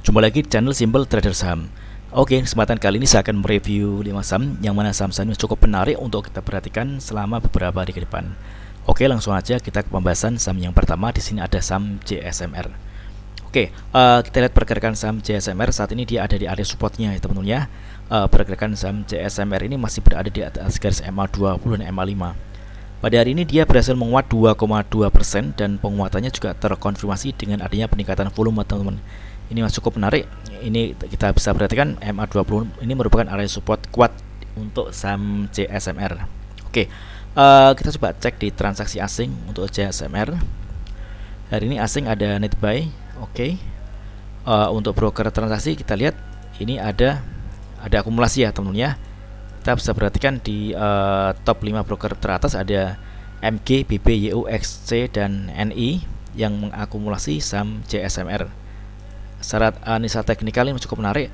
Jumpa lagi di channel Simple Trader Saham. Oke, kesempatan kali ini saya akan mereview 5 saham yang mana saham-saham ini cukup menarik untuk kita perhatikan selama beberapa hari ke depan. Oke, langsung aja kita ke pembahasan saham yang pertama. Di sini ada saham JSMR. Oke, kita lihat pergerakan saham JSMR saat ini dia ada di area supportnya ya teman-teman ya. Pergerakan saham JSMR ini masih berada di atas garis MA20 dan MA5. Pada hari ini dia berhasil menguat 2,2% dan penguatannya juga terkonfirmasi dengan adanya peningkatan volume teman-teman. Ini masih cukup menarik. Ini kita bisa perhatikan MA20 ini merupakan area support kuat untuk saham JSMR. Oke, kita coba cek di transaksi asing untuk JSMR. Hari ini asing ada net buy. Oke, untuk broker transaksi kita lihat ini ada akumulasi ya teman-teman ya. Kita bisa perhatikan di top 5 broker teratas ada MG, BB, YU, XC, dan NI yang mengakumulasi saham JSMR. Secara analisa teknikal ini cukup menarik.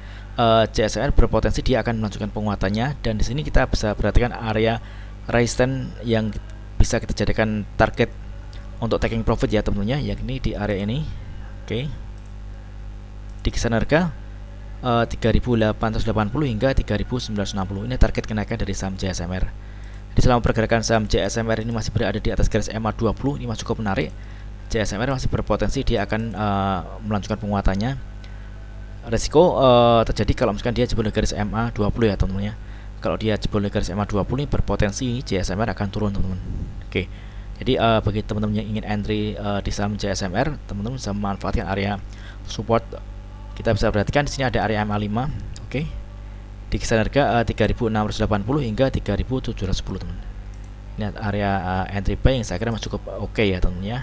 JSMR berpotensi dia akan melanjutkan penguatannya, dan di sini kita bisa perhatikan area resistance yang bisa kita jadikan target untuk taking profit ya teman-teman ya, yakni di area ini. Oke, di kisaran harga 3.880 hingga 3.960 ini target kenaikan dari saham JSMR. Di selama pergerakan saham JSMR ini masih berada di atas garis MA20, ini masih cukup menarik. JSMR masih berpotensi dia akan melanjutkan penguatannya. Resiko terjadi kalau misalkan dia jebol garis MA20 ya teman-teman ya. Kalau dia jebol garis MA20 ini berpotensi JSMR akan turun teman-teman. Oke, jadi bagi teman-teman yang ingin entry di saham JSMR, teman-teman bisa memanfaatkan area support. Kita bisa perhatikan di sini ada area MA5. Oke, di kisaran harga 3.680 hingga 3.710 teman. Ini area entry buy yang saya kira masih cukup oke ya teman-teman ya.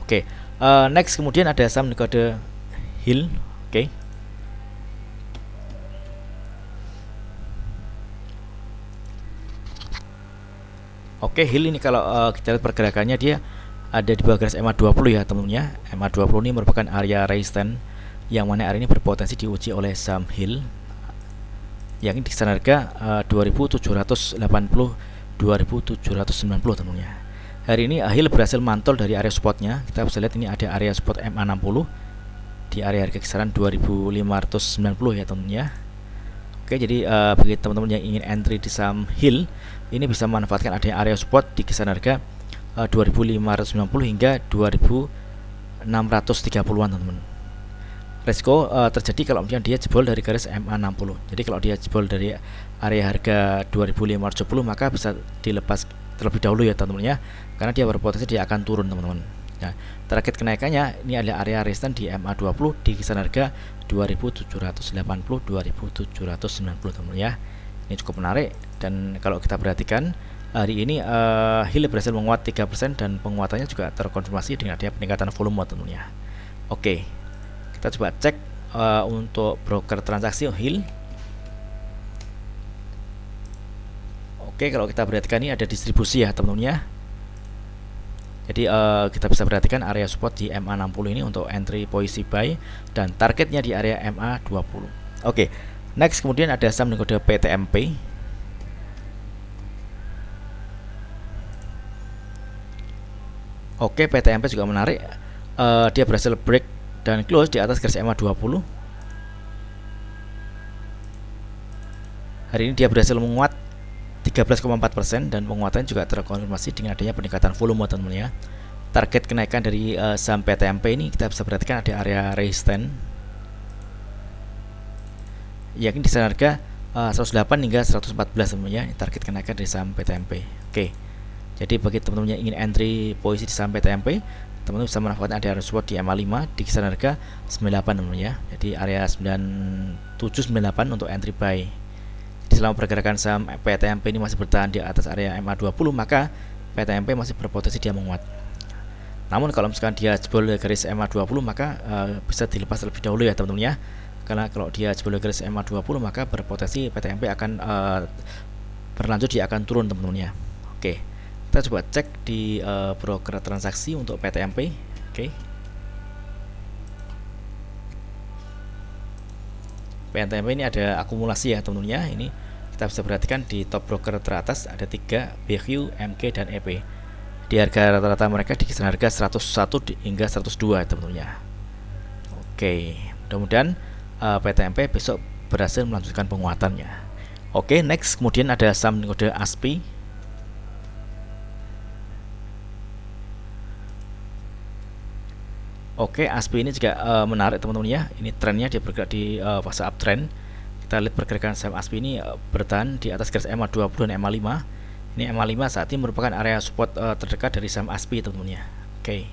Oke, next kemudian ada saham di kode HIL. Oke, HIL ini kalau kita lihat pergerakannya dia ada di bawah garis MA20 ya teman-teman ya. MA20 ini merupakan area resistance yang mana area ini berpotensi diuji oleh saham HIL, yang di kisaran harga 2.780 2.790 teman-teman ya. Hari ini HIL berhasil mantul dari area supportnya. Kita bisa lihat ini ada area support MA60 di area harga kisaran 2.590 ya teman-teman ya. Oke, jadi bagi teman-teman yang ingin entry di saham HIL ini bisa memanfaatkan adanya area support di kisaran harga 2.590 hingga 2.630-an teman-teman. Resiko terjadi kalau misalnya dia jebol dari garis MA60. Jadi kalau dia jebol dari area harga 2.570 maka bisa dilepas terlebih dahulu ya teman-teman ya, karena dia berpotensi dia akan turun teman-teman. Nah, target kenaikannya ini adalah area resistance di MA20 di kisaran harga 2.780 2.790 teman-teman ya. Ini cukup menarik, dan kalau kita perhatikan hari ini HIL berhasil menguat 3% dan penguatannya juga terkonfirmasi dengan adanya peningkatan volume teman-teman ya. Oke, kita coba cek untuk broker transaksi HIL. Oke, kalau kita perhatikan ini ada distribusi ya teman-teman ya. Jadi kita bisa perhatikan area support di MA60 ini untuk entry posisi buy dan targetnya di area MA20. Oke, next kemudian ada saham dengan kode PTMP. Oke, PTMP juga menarik. Dia berhasil break dan close di atas garis MA20. Hari ini dia berhasil menguat 13,4% dan penguatan juga terkonfirmasi dengan adanya peningkatan volume teman-teman ya. Target kenaikan dari saham PTMP ini kita bisa perhatikan ada area resistance, yakni di harga 108 hingga 114 teman-teman ya. Target kenaikan dari saham PTMP. Oke, jadi bagi teman-teman yang ingin entry posisi di saham PTMP, teman-teman bisa memanfaatkan area support di MA5 di kisaran harga 98 teman-teman ya. Jadi area 9798 untuk entry buy. Selama pergerakan saham PTMP ini masih bertahan di atas area MA20, maka PTMP masih berpotensi dia menguat. Namun kalau misalkan dia jebol garis MA20 maka bisa dilepas terlebih dahulu ya teman-teman ya. Karena kalau dia jebol garis MA20 maka berpotensi PTMP akan berlanjut, dia akan turun teman-teman ya. Oke, kita coba cek di broker transaksi untuk PTMP. Oke, PTMP ini ada akumulasi ya teman-teman ya. Ini kita bisa perhatikan di top broker teratas ada 3, BQ, MG, dan EP. Di harga rata-rata mereka di kisaran harga 101 hingga 102 teman-teman ya. Oke, mudah-mudahan PTMP besok berhasil melanjutkan penguatannya. Oke, next kemudian ada saham kode ASPI. Oke, ASPI ini juga menarik teman-teman ya. Ini trennya dia bergerak di fase uptrend. Kita lihat pergerakan saham ASPI ini bertahan di atas garis EMA 20 dan EMA 5. Ini EMA 5 saat ini merupakan area support terdekat dari saham ASPI teman-teman ya. Oke.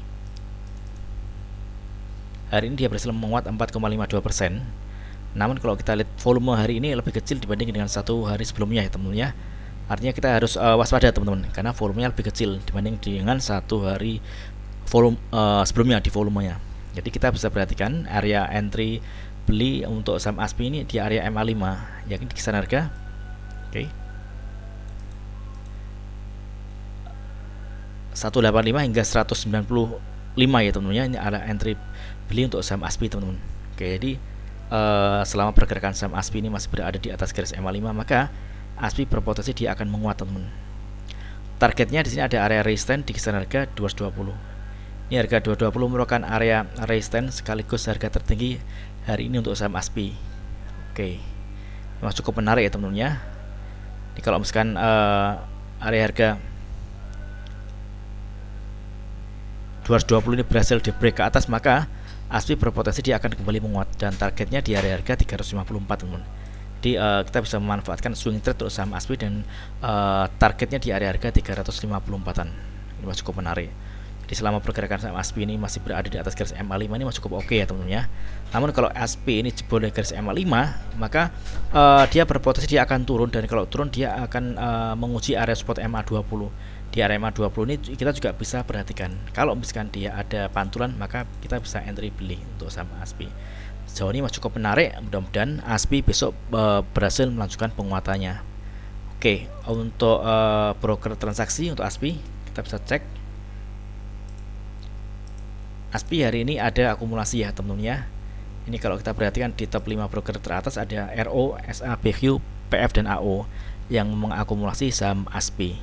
Hari ini dia berhasil menguat 4,52%. Namun kalau kita lihat volume hari ini lebih kecil dibanding dengan satu hari sebelumnya ya teman-teman ya. Artinya kita harus waspada teman-teman karena volumenya lebih kecil dibanding dengan satu hari volume sebelumnya di volumenya. Jadi kita bisa perhatikan area entry beli untuk saham ASPI ini di area MA 5, yakni di kisaran harga oke 185 hingga 195 ya teman-teman ya. Ini area entry beli untuk saham ASPI teman-teman. Oke, jadi selama pergerakan saham ASPI ini masih berada di atas garis MA 5, maka ASPI berpotensi dia akan menguat teman-teman. Targetnya di sini ada area resistance di kisaran harga 220. Ini harga 220 merupakan area resistance sekaligus harga tertinggi hari ini untuk saham ASPI. Oke, memang cukup menarik ya teman-teman ya. Ini kalau misalkan area harga 220 ini berhasil di break ke atas, maka ASPI berpotensi dia akan kembali menguat dan targetnya di area harga 354 teman-teman. Jadi kita bisa memanfaatkan swing trade untuk saham ASPI dan targetnya di area harga 354-an. Ini masih cukup menarik. Jadi selama pergerakan saham ASPI ini masih berada di atas garis MA 5 ini masih cukup oke ya teman-teman ya. Namun kalau ASPI ini jebol dari garis MA 5, maka dia berpotensi dia akan turun, dan kalau turun dia akan menguji area support MA 20. Di area MA 20 ini kita juga bisa perhatikan. Kalau misalkan dia ada pantulan, maka kita bisa entry beli untuk saham ASPI. Sejauh ini masih cukup menarik. Mudah-mudahan ASPI besok berhasil melanjutkan penguatannya. Oke, untuk broker transaksi untuk ASPI kita bisa cek. ASPI hari ini ada akumulasi ya teman-teman ya. Ini kalau kita perhatikan di top 5 broker teratas ada RO, SA, BQ, PF dan AO yang mengakumulasi saham ASPI.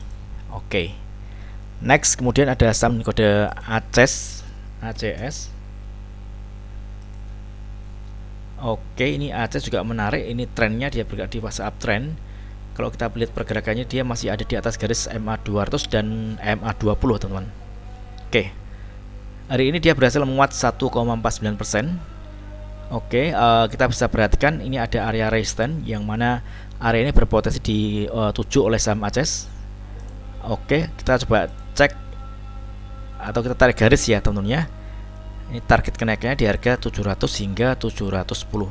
Oke. Next kemudian ada saham kode ACS. Oke, ini ACS juga menarik. Ini trennya dia bergerak di fase uptrend. Kalau kita lihat pergerakannya dia masih ada di atas garis MA 200 dan MA 20 teman-teman. Oke. Hari ini dia berhasil menguat 1,49%. Oke, kita bisa perhatikan ini ada area resistance yang mana area ini berpotensi dituju oleh saham ACS. Oke, kita coba cek atau kita tarik garis ya teman-teman ya. Ini target kenaikannya di harga 700 hingga 710.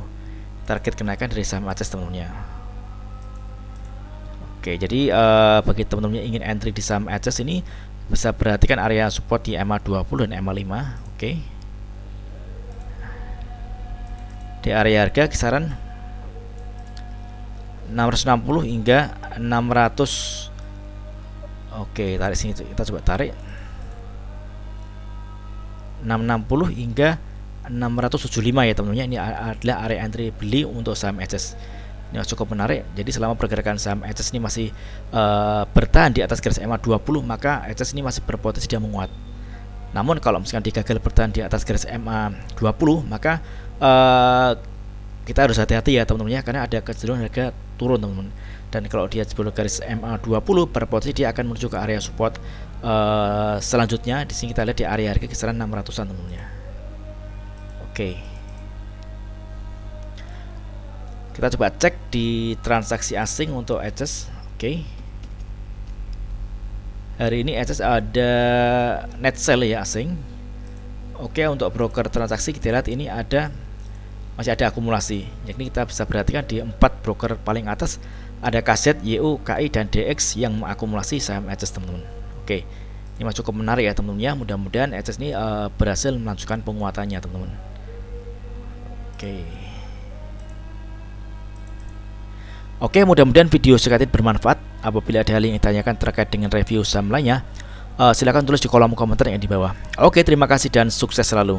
Target kenaikan dari saham ACS teman-teman ya. Oke, jadi bagi teman-teman yang ingin entry di saham ACS ini bisa perhatikan area support di MA 20 dan MA 5. Oke. Di area harga kisaran 660 hingga 600. Oke, tarik sini kita coba tarik 660 hingga 675 ya teman-teman. Ini adalah area entry beli untuk saham ACS. Ini cukup menarik. Jadi selama pergerakan saham ACS ini masih bertahan di atas garis MA 20, maka ACS ini masih berpotensi dia menguat. Namun kalau misalkan dia gagal bertahan di atas garis MA 20, maka kita harus hati-hati ya teman-teman ya, karena ada kecenderungan harga turun teman-teman. Dan kalau dia jebol garis MA 20, berpotensi dia akan menuju ke area support selanjutnya. Di sini kita lihat di area harga kisaran 600-an teman-teman ya. Oke. Kita coba cek di transaksi asing untuk ACS. Oke. Hari ini ACS ada net sell ya asing. Oke, untuk broker transaksi kita lihat ini masih ada akumulasi. Yakni kita bisa perhatikan di 4 broker paling atas ada KZ, YU, KI dan DX yang mengakumulasi saham ACS teman-teman. Oke. Ini masih cukup menarik ya teman-teman ya. Mudah-mudahan ACS ini berhasil melanjutkan penguatannya teman-teman. Oke, mudah-mudahan video saya bermanfaat. Apabila ada hal yang ditanyakan terkait dengan review saham lainnya, silakan tulis di kolom komentar yang di bawah. Oke, terima kasih dan sukses selalu.